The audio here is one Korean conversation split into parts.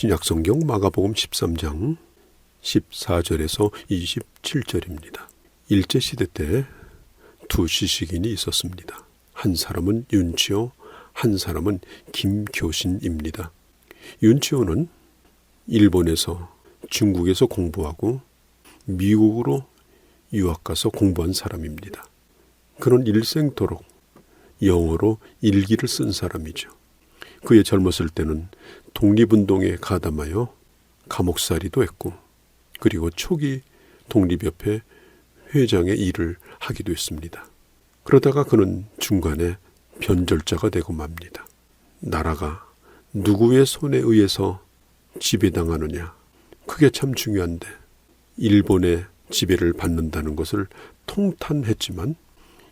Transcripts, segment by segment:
신약성경 마가복음 13장 14절에서 27절입니다. 일제시대 때 두 시식인이 있었습니다. 한 사람은 윤치호, 한 사람은 김교신입니다. 윤치호는 일본에서 중국에서 공부하고 미국으로 유학가서 공부한 사람입니다. 그는 일생토록 영어로 일기를 쓴 사람이죠. 그의 젊었을 때는 독립운동에 가담하여 감옥살이도 했고 그리고 초기 독립협회 회장의 일을 하기도 했습니다. 그러다가 그는 중간에 변절자가 되고 맙니다. 나라가 누구의 손에 의해서 지배당하느냐, 그게 참 중요한데 일본의 지배를 받는다는 것을 통탄했지만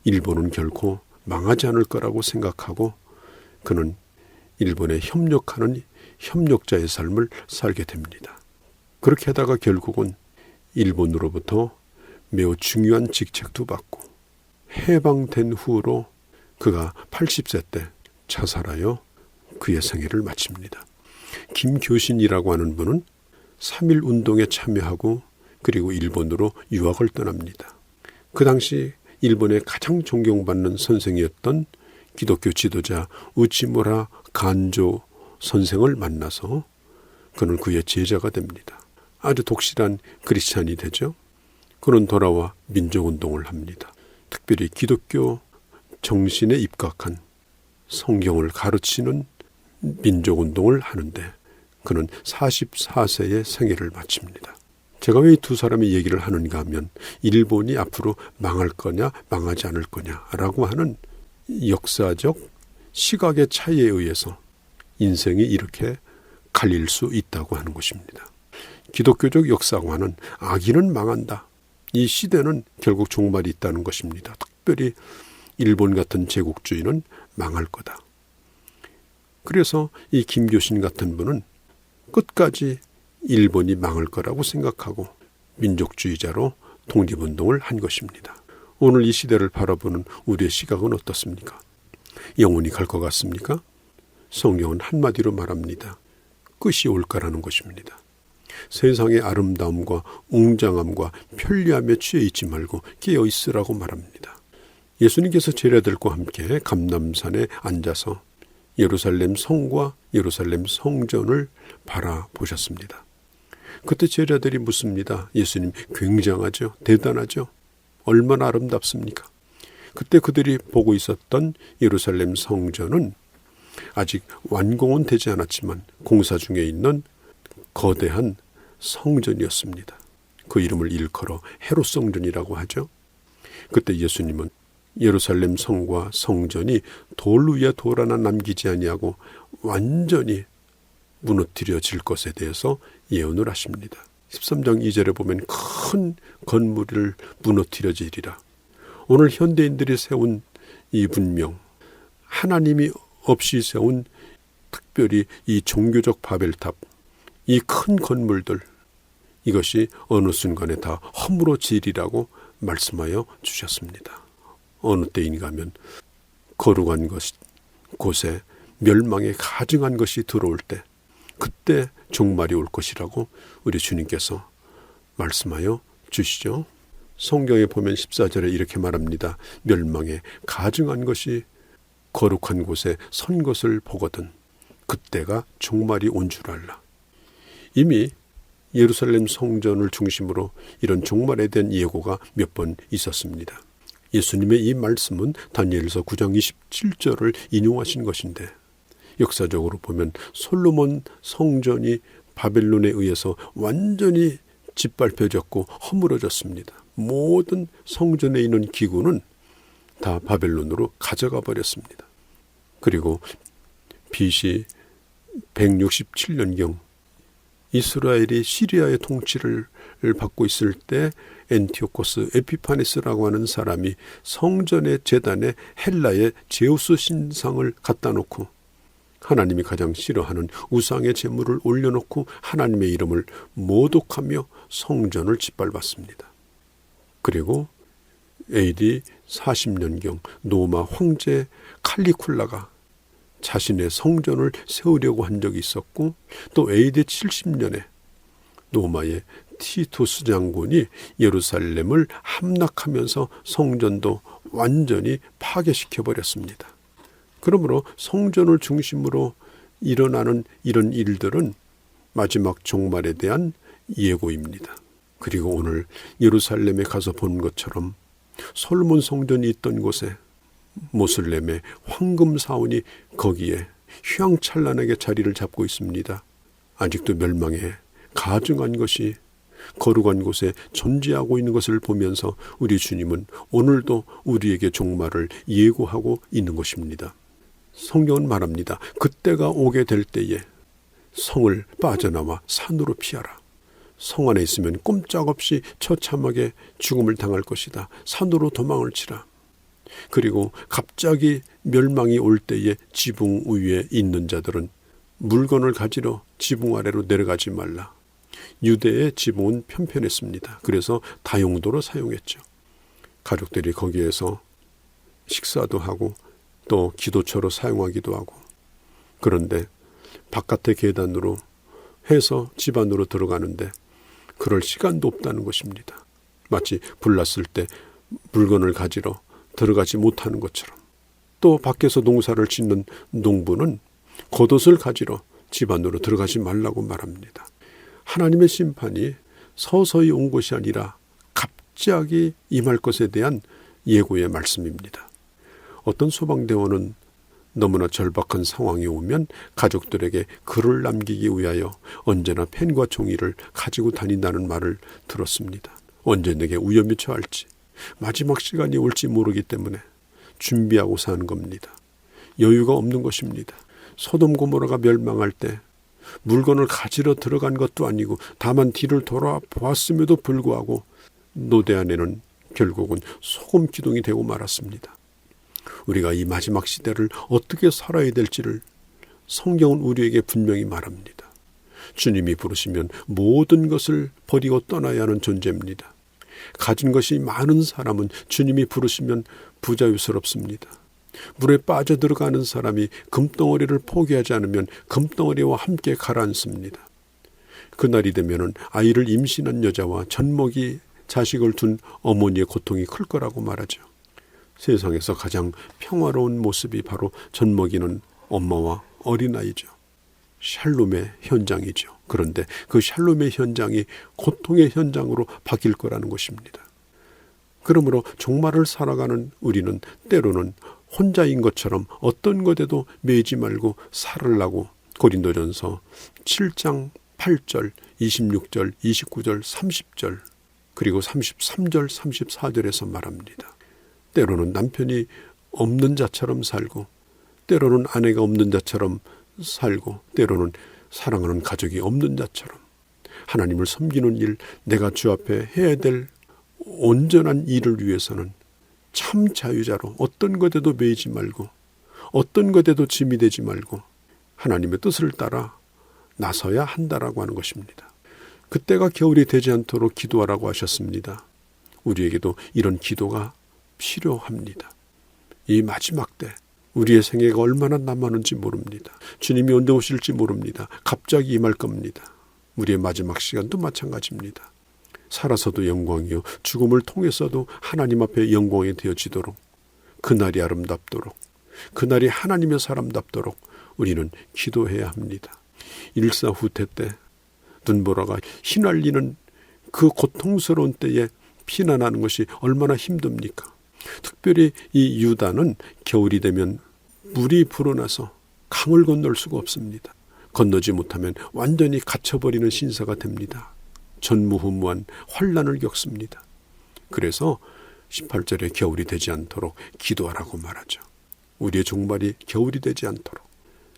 일본은 결코 망하지 않을 거라고 생각하고 그는 일본에 협력하는 협력자의 삶을 살게 됩니다. 그렇게 하다가 결국은 일본으로부터 매우 중요한 직책도 받고 해방된 후로 그가 80세 때 자살하여 그의 생애를 마칩니다. 김교신이라고 하는 분은 3.1 운동에 참여하고 그리고 일본으로 유학을 떠납니다. 그 당시 일본의 가장 존경받는 선생이었던 기독교 지도자 우치무라 간조 선생을 만나서 그는 그의 제자가 됩니다. 아주 독실한 크리스찬이 되죠. 그는 돌아와 민족운동을 합니다. 특별히 기독교 정신에 입각한 성경을 가르치는 민족운동을 하는데 그는 44세의 생애를 마칩니다. 제가 왜 이 두 사람의 얘기를 하는가 하면 일본이 앞으로 망할 거냐 망하지 않을 거냐라고 하는 역사적 시각의 차이에 의해서 인생이 이렇게 갈릴 수 있다고 하는 것입니다. 기독교적 역사관은 악인은 망한다. 이 시대는 결국 종말이 있다는 것입니다. 특별히 일본 같은 제국주의는 망할 거다. 그래서 이 김교신 같은 분은 끝까지 일본이 망할 거라고 생각하고 민족주의자로 독립운동을 한 것입니다. 오늘 이 시대를 바라보는 우리의 시각은 어떻습니까? 영원히 갈 것 같습니까? 성경은 한마디로 말합니다. 끝이 올 거라는 것입니다. 세상의 아름다움과 웅장함과 편리함에 취해 있지 말고 깨어 있으라고 말합니다. 예수님께서 제자들과 함께 감람산에 앉아서 예루살렘 성과 예루살렘 성전을 바라보셨습니다. 그때 제자들이 묻습니다. 예수님 굉장하죠? 대단하죠? 얼마나 아름답습니까? 그때 그들이 보고 있었던 예루살렘 성전은 아직 완공은 되지 않았지만 공사 중에 있는 거대한 성전이었습니다. 그 이름을 일컬어 헤롯 성전이라고 하죠. 그때 예수님은 예루살렘 성과 성전이 돌 위에 돌 하나 남기지 아니하고 완전히 무너뜨려질 것에 대해서 예언을 하십니다. 13장 2절에 보면 큰 건물을 무너뜨려지리라. 오늘 현대인들이 세운 이 문명, 하나님이 없이 세운 특별히 이 종교적 바벨탑, 이 큰 건물들, 이것이 어느 순간에 다 허물어지리라고 말씀하여 주셨습니다. 어느 때인가 하면 거룩한 곳에 멸망에 가증한 것이 들어올 때 그때 종말이 올 것이라고 우리 주님께서 말씀하여 주시죠. 성경에 보면 14절에 이렇게 말합니다. 멸망에 가증한 것이 거룩한 곳에 선 것을 보거든 그때가 종말이 온 줄 알라. 이미 예루살렘 성전을 중심으로 이런 종말에 대한 예고가 몇 번 있었습니다. 예수님의 이 말씀은 다니엘서 9장 27절을 인용하신 것인데 역사적으로 보면 솔로몬 성전이 바벨론에 의해서 완전히 짓밟혀졌고 허물어졌습니다. 모든 성전에 있는 기구는 다 바벨론으로 가져가 버렸습니다. 그리고 BC 167년경 이스라엘이 시리아의 통치를 받고 있을 때 엔티오코스 에피파네스라고 하는 사람이 성전의 제단에 헬라의 제우스 신상을 갖다 놓고 하나님이 가장 싫어하는 우상의 제물을 올려놓고 하나님의 이름을 모독하며 성전을 짓밟았습니다. 그리고 AD 40년경 로마 황제 칼리쿨라가 자신의 성전을 세우려고 한 적이 있었고, 또 AD 70년에 로마의 티투스 장군이 예루살렘을 함락하면서 성전도 완전히 파괴시켜버렸습니다. 그러므로 성전을 중심으로 일어나는 이런 일들은 마지막 종말에 대한 예고입니다. 그리고 오늘 예루살렘에 가서 본 것처럼 솔로몬 성전이 있던 곳에 모슬렘의 황금 사원이 거기에 휘황찬란하게 자리를 잡고 있습니다. 아직도 멸망에 가증한 것이 거룩한 곳에 존재하고 있는 것을 보면서 우리 주님은 오늘도 우리에게 종말을 예고하고 있는 것입니다. 성경은 말합니다. 그때가 오게 될 때에 성을 빠져나와 산으로 피하라. 성 안에 있으면 꼼짝없이 처참하게 죽음을 당할 것이다. 산으로 도망을 치라. 그리고 갑자기 멸망이 올 때에 지붕 위에 있는 자들은 물건을 가지러 지붕 아래로 내려가지 말라. 유대의 지붕은 편편했습니다. 그래서 다용도로 사용했죠. 가족들이 거기에서 식사도 하고 또 기도처로 사용하기도 하고, 그런데 바깥의 계단으로 해서 집 안으로 들어가는데 그럴 시간도 없다는 것입니다. 마치 불났을 때 물건을 가지러 들어가지 못하는 것처럼, 또 밖에서 농사를 짓는 농부는 겉옷을 가지러 집 안으로 들어가지 말라고 말합니다. 하나님의 심판이 서서히 온 것이 아니라 갑자기 임할 것에 대한 예고의 말씀입니다. 어떤 소방대원은 너무나 절박한 상황이 오면 가족들에게 글을 남기기 위하여 언제나 펜과 종이를 가지고 다닌다는 말을 들었습니다. 언제 내게 위험이 처할지, 마지막 시간이 올지 모르기 때문에 준비하고 사는 겁니다. 여유가 없는 것입니다. 소돔 고모라가 멸망할 때 물건을 가지러 들어간 것도 아니고 다만 뒤를 돌아보았음에도 불구하고 노대 안에는 결국은 소금 기둥이 되고 말았습니다. 우리가 이 마지막 시대를 어떻게 살아야 될지를 성경은 우리에게 분명히 말합니다. 주님이 부르시면 모든 것을 버리고 떠나야 하는 존재입니다. 가진 것이 많은 사람은 주님이 부르시면 부자유스럽습니다. 물에 빠져들어가는 사람이 금덩어리를 포기하지 않으면 금덩어리와 함께 가라앉습니다. 그날이 되면 아이를 임신한 여자와 젖먹이 자식을 둔 어머니의 고통이 클 거라고 말하죠. 세상에서 가장 평화로운 모습이 바로 젖먹이는 엄마와 어린아이죠. 샬롬의 현장이죠. 그런데 그 샬롬의 현장이 고통의 현장으로 바뀔 거라는 것입니다. 그러므로 종말을 살아가는 우리는 때로는 혼자인 것처럼 어떤 것에도 매이지 말고 살으려고 고린도전서 7장 8절, 26절, 29절, 30절 그리고 33절, 34절에서 말합니다. 때로는 남편이 없는 자처럼 살고, 때로는 아내가 없는 자처럼 살고, 때로는 사랑하는 가족이 없는 자처럼 하나님을 섬기는 일, 내가 주 앞에 해야 될 온전한 일을 위해서는 참 자유자로 어떤 것에도 매이지 말고 어떤 것에도 짐이 되지 말고 하나님의 뜻을 따라 나서야 한다라고 하는 것입니다. 그때가 겨울이 되지 않도록 기도하라고 하셨습니다. 우리에게도 이런 기도가 필요합니다. 이 마지막 때 우리의 생애가 얼마나 남았는지 모릅니다. 주님이 언제 오실지 모릅니다. 갑자기 임할 겁니다. 우리의 마지막 시간도 마찬가지입니다. 살아서도 영광이요 죽음을 통해서도 하나님 앞에 영광이 되어지도록, 그날이 아름답도록, 그날이 하나님의 사람답도록 우리는 기도해야 합니다. 일사후퇴 때 눈보라가 휘날리는 그 고통스러운 때에 피난하는 것이 얼마나 힘듭니까? 특별히 이 유다는 겨울이 되면 물이 불어나서 강을 건널 수가 없습니다. 건너지 못하면 완전히 갇혀버리는 신세가 됩니다. 전무후무한 환난을 겪습니다. 그래서 18절에 겨울이 되지 않도록 기도하라고 말하죠. 우리의 종말이 겨울이 되지 않도록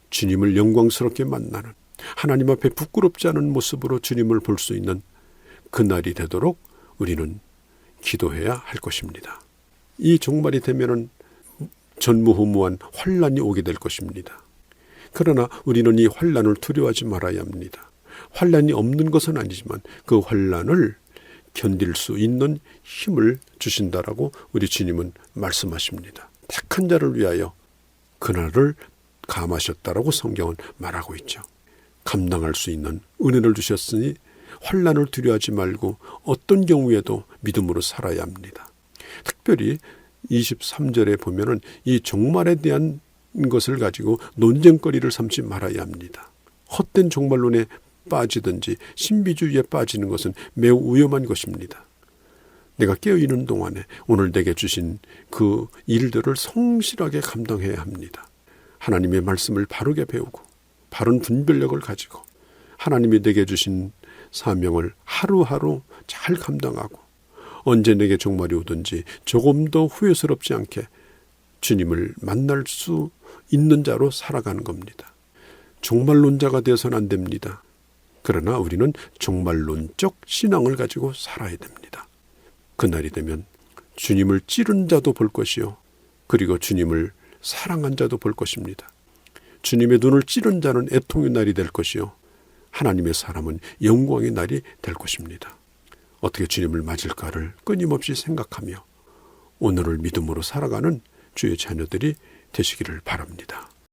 주님을 영광스럽게 만나는, 하나님 앞에 부끄럽지 않은 모습으로 주님을 볼 수 있는 그날이 되도록 우리는 기도해야 할 것입니다. 이 종말이 되면은 전무후무한 환난이 오게 될 것입니다. 그러나 우리는 이 환난을 두려워하지 말아야 합니다. 환난이 없는 것은 아니지만 그 환난을 견딜 수 있는 힘을 주신다라고 우리 주님은 말씀하십니다. 택한 자를 위하여 감하셨다라고 성경은 말하고 있죠. 감당할 수 있는 은혜를 주셨으니 환난을 두려워하지 말고 어떤 경우에도 믿음으로 살아야 합니다. 특별히 23절에 보면은 이 종말에 대한 것을 가지고 논쟁거리를 삼지 말아야 합니다. 헛된 종말론에 빠지든지 신비주의에 빠지는 것은 매우 위험한 것입니다. 내가 깨어있는 동안에 오늘 내게 주신 그 일들을 성실하게 감당해야 합니다. 하나님의 말씀을 바르게 배우고 바른 분별력을 가지고 하나님이 내게 주신 사명을 하루하루 잘 감당하고 언제 내게 종말이 오든지 조금도 후회스럽지 않게 주님을 만날 수 있는 자로 살아가는 겁니다. 종말론자가 되어서는 안 됩니다. 그러나 우리는 종말론적 신앙을 가지고 살아야 됩니다. 그날이 되면 주님을 찌른 자도 볼 것이요, 그리고 주님을 사랑한 자도 볼 것입니다. 주님의 눈을 찌른 자는 애통의 날이 될 것이요, 하나님의 사람은 영광의 날이 될 것입니다. 어떻게 주님을 맞을까를 끊임없이 생각하며 오늘을 믿음으로 살아가는 주의 자녀들이 되시기를 바랍니다.